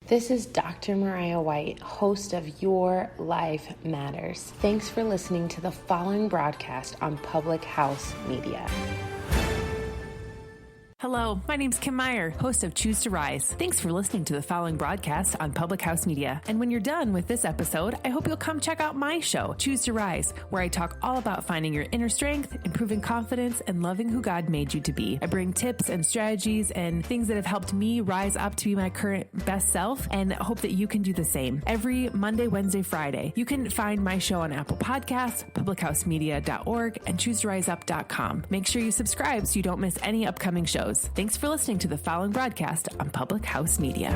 This is Dr. Mariah White, host of Your Life Matters. Thanks for listening to the following broadcast on Public House Media. Hello, my name's Kim Meyer, host of Choose to Rise. Thanks for listening to the following broadcast on Public House Media. And when you're done with this episode, I hope you'll come check out my show, Choose to Rise, where I talk all about finding your inner strength, improving confidence, and loving who God made you to be. I bring tips and strategies and things that have helped me rise up to be my current best self, and hope that you can do the same. Every Monday, Wednesday, Friday. You can find my show on Apple Podcasts, publichousemedia.org, and chooseToRiseUp.com. Make sure you subscribe so you don't miss any upcoming shows. Thanks for listening to the following broadcast on Public House Media.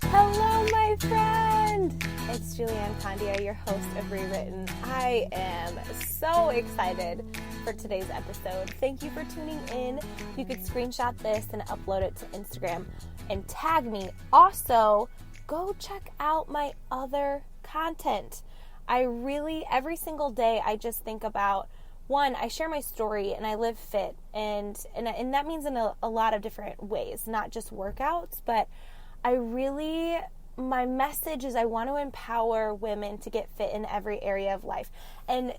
Hello, my friend! It's Julianne Condia, your host of Rewritten. I am so excited for today's episode. Thank you for tuning in. You could screenshot this and upload it to Instagram and tag me. Also, go check out my other content. Every single day, I just think about, one, I share my story and I live fit, and that means in a lot of different ways, not just workouts, but my message is I want to empower women to get fit in every area of life. And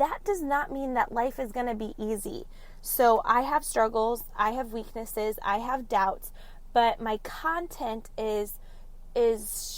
that does not mean that life is going to be easy. So I have struggles, I have weaknesses, I have doubts, but my content is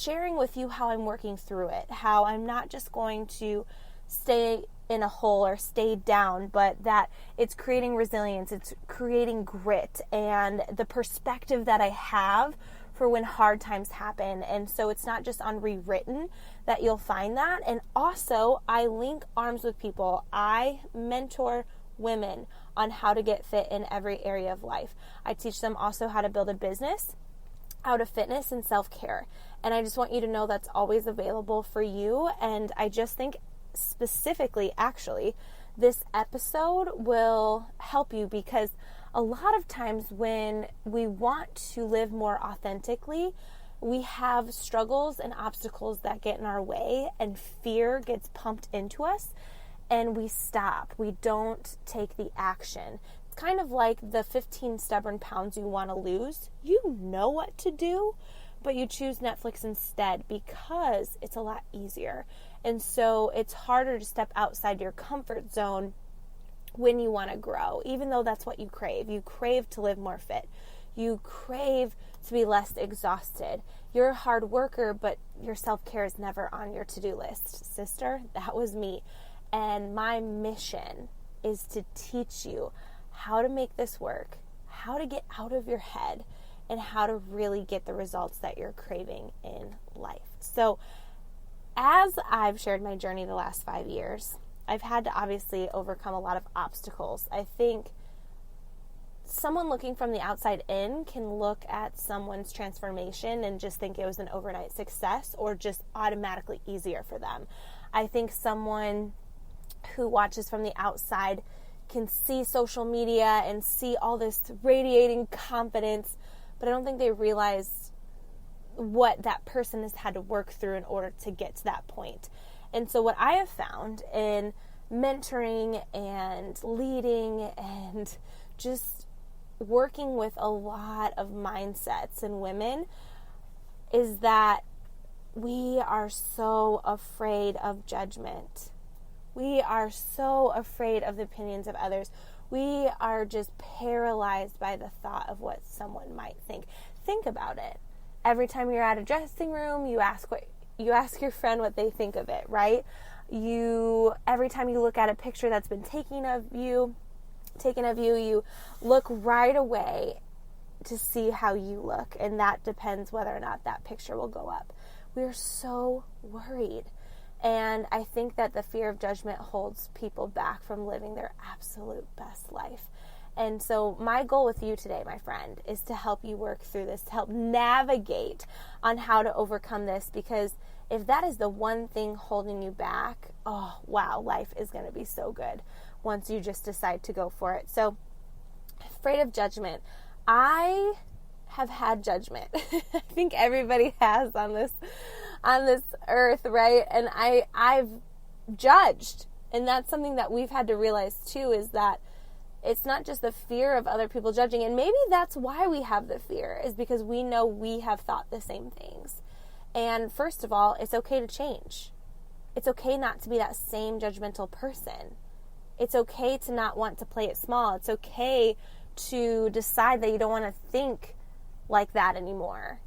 sharing with you how I'm working through it, how I'm not just going to stay in a hole or stay down, but that it's creating resilience, it's creating grit, and the perspective that I have for when hard times happen. And so it's not just on Rewritten that you'll find that. And also, I link arms with people. I mentor women on how to get fit in every area of life. I teach them also how to build a business out of fitness and self-care. And I just want you to know that's always available for you. And I just think specifically, actually, this episode will help you, because a lot of times when we want to live more authentically, we have struggles and obstacles that get in our way, and fear gets pumped into us, and we stop. We don't take the action. It's kind of like the 15 stubborn pounds you want to lose. You know what to do, but you choose Netflix instead because it's a lot easier. And so it's harder to step outside your comfort zone when you want to grow, even though that's what you crave. You crave to live more fit. You crave to be less exhausted. You're a hard worker, but your self-care is never on your to-do list. Sister, that was me. And my mission is to teach you how to make this work, how to get out of your head, and how to really get the results that you're craving in life. So as I've shared my journey the last 5 years, I've had to obviously overcome a lot of obstacles. I think someone looking from the outside in can look at someone's transformation and just think it was an overnight success or just automatically easier for them. I think someone who watches from the outside can see social media and see all this radiating confidence, but I don't think they realize what that person has had to work through in order to get to that point. And so what I have found in mentoring and leading and just working with a lot of mindsets and women is that we are so afraid of judgment. We are so afraid of the opinions of others. We are just paralyzed by the thought of what someone might think. Think about it. Every time you're at a dressing room, you ask your friend what they think of it, right? Every time you look at a picture that's been taken of you, you look right away to see how you look, and that depends whether or not that picture will go up. We're so worried, and I think that the fear of judgment holds people back from living their absolute best life. And so my goal with you today, my friend, is to help you work through this, to help navigate on how to overcome this, because if that is the one thing holding you back, oh, wow, life is going to be so good once you just decide to go for it. So, afraid of judgment. I have had judgment. I think everybody has on on this earth, right? And I've judged. And that's something that we've had to realize too, is that it's not just the fear of other people judging. And maybe that's why we have the fear, is because we know we have thought the same things. And first of all, it's okay to change. It's okay not to be that same judgmental person. It's okay to not want to play it small. It's okay to decide that you don't want to think like that anymore.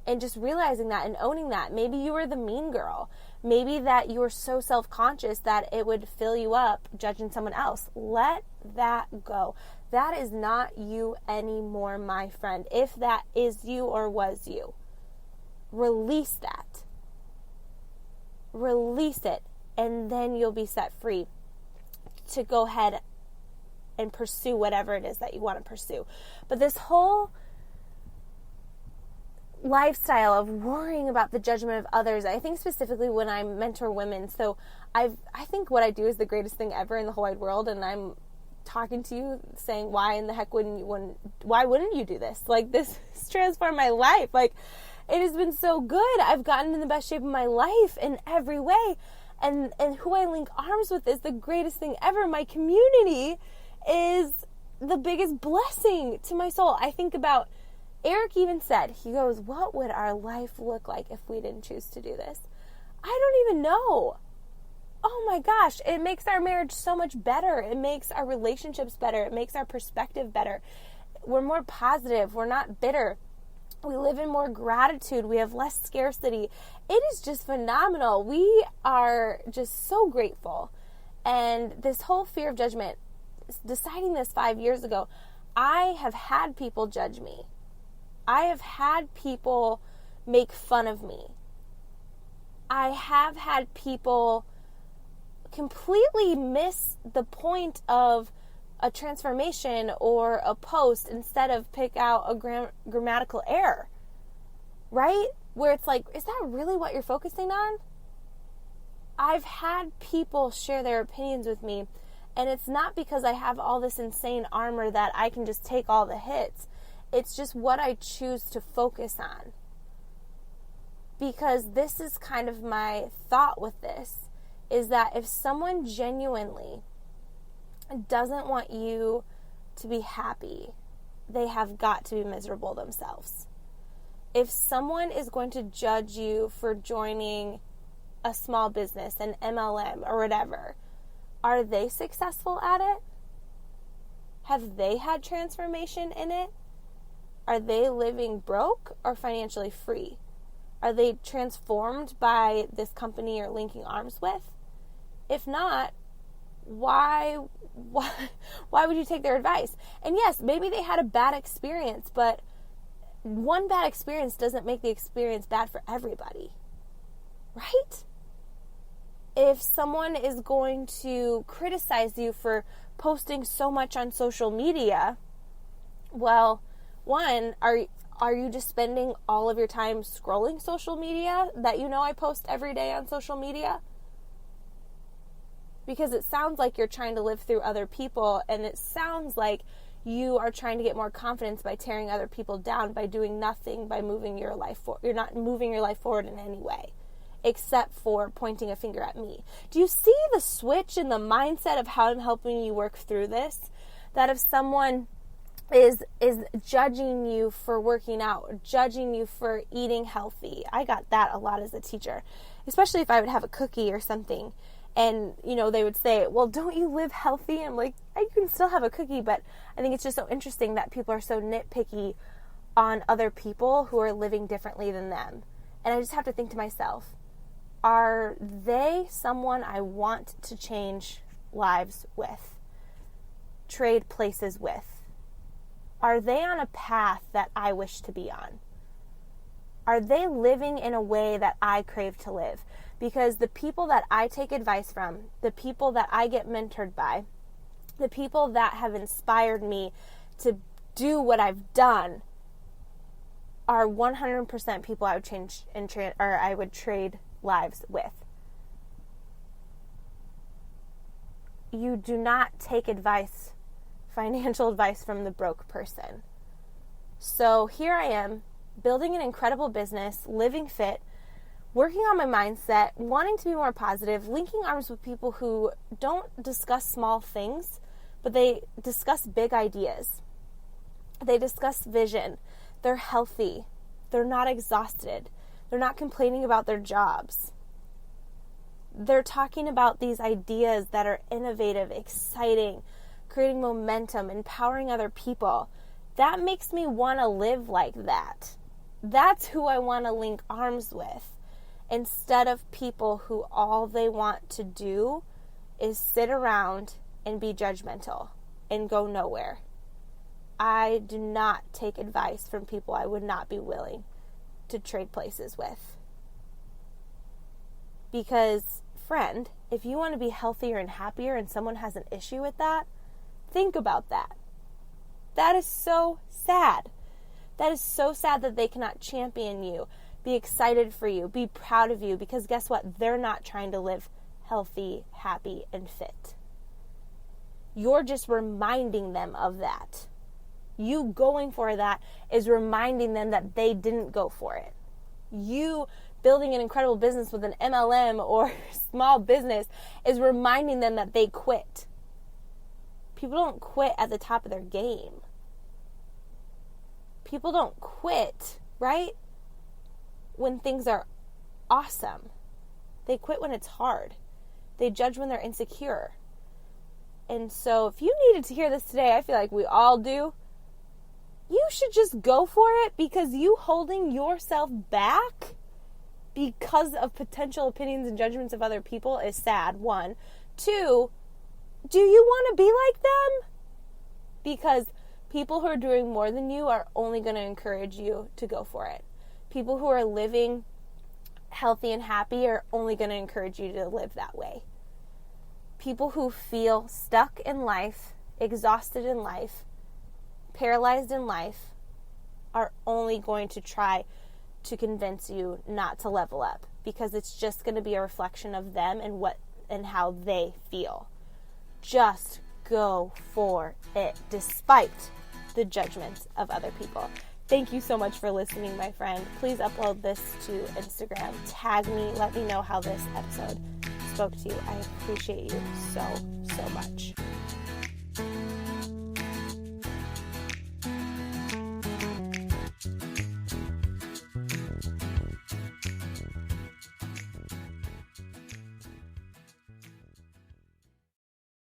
And just realizing that and owning that. Maybe you were the mean girl. Maybe that you were so self-conscious that it would fill you up judging someone else. Let that go. That is not you anymore, my friend. If that is you or was you, release that. Release it. And then you'll be set free to go ahead and pursue whatever it is that you want to pursue. But this whole lifestyle of worrying about the judgment of others, I think specifically when I mentor women, so I think what I do is the greatest thing ever in the whole wide world, and I'm talking to you saying, why in the heck wouldn't you do this? Like, this has transformed my life. Like, it has been so good. I've gotten in the best shape of my life in every way, and who I link arms with is the greatest thing ever. My community is the biggest blessing to my soul. I think about, Eric even said, he goes, what would our life look like if we didn't choose to do this? I don't even know. Oh my gosh, it makes our marriage so much better. It makes our relationships better. It makes our perspective better. We're more positive. We're not bitter. We live in more gratitude. We have less scarcity. It is just phenomenal. We are just so grateful. And this whole fear of judgment, deciding this 5 years ago, I have had people judge me. I have had people make fun of me. I have had people completely miss the point of a transformation or a post, instead of pick out a grammatical error, right? Where it's like, is that really what you're focusing on? I've had people share their opinions with me, and it's not because I have all this insane armor that I can just take all the hits. It's just what I choose to focus on. Because this is kind of my thought with this, is that if someone genuinely doesn't want you to be happy, they have got to be miserable themselves. If someone is going to judge you for joining a small business, an MLM or whatever, are they successful at it? Have they had transformation in it? Are they living broke or financially free? Are they transformed by this company you're linking arms with? If not, why would you take their advice? And yes, maybe they had a bad experience, but one bad experience doesn't make the experience bad for everybody, right? If someone is going to criticize you for posting so much on social media, well, one, are you just spending all of your time scrolling social media that you know I post every day on social media? Because it sounds like you're trying to live through other people, and it sounds like you are trying to get more confidence by tearing other people down, by doing nothing, by moving your life forward. You're not moving your life forward in any way, except for pointing a finger at me. Do you see the switch in the mindset of how I'm helping you work through this? That if someone is judging you for working out, judging you for eating healthy. I got that a lot as a teacher, especially if I would have a cookie or something. And, you know, they would say, well, don't you live healthy? I'm like, I can still have a cookie, but I think it's just so interesting that people are so nitpicky on other people who are living differently than them. And I just have to think to myself, are they someone I want to change lives with, trade places with? Are they on a path that I wish to be on? Are they living in a way that I crave to live? Because the people that I take advice from, the people that I get mentored by, the people that have inspired me to do what I've done are 100% people I would change or I would trade lives with. You do not take advice, financial advice, from the broke person. So here I am, building an incredible business, living fit, working on my mindset, wanting to be more positive, linking arms with people who don't discuss small things, but they discuss big ideas. They discuss vision. They're healthy. They're not exhausted. They're not complaining about their jobs. They're talking about these ideas that are innovative, exciting, creating momentum, empowering other people. That makes me want to live like that. That's who I want to link arms with, instead of people who all they want to do is sit around and be judgmental and go nowhere. I do not take advice from people I would not be willing to trade places with. Because, friend, if you want to be healthier and happier and someone has an issue with that, think about that. That is so sad. That is so sad that they cannot champion you, be excited for you, be proud of you, because guess what? They're not trying to live healthy, happy, and fit. You're just reminding them of that. You going for that is reminding them that they didn't go for it. You building an incredible business with an MLM or small business is reminding them that they quit. People don't quit at the top of their game. People don't quit, right? When things are awesome. They quit when it's hard. They judge when they're insecure. And so if you needed to hear this today, I feel like we all do, you should just go for it, because you holding yourself back because of potential opinions and judgments of other people is sad, 1. 2, do you want to be like them? Because people who are doing more than you are only going to encourage you to go for it. People who are living healthy and happy are only going to encourage you to live that way. People who feel stuck in life, exhausted in life, paralyzed in life, are only going to try to convince you not to level up, because it's just going to be a reflection of them and how they feel. Just go for it, despite the judgments of other people. Thank you so much for listening, my friend. Please upload this to Instagram. Tag me. Let me know how this episode spoke to you. I appreciate you so, so much.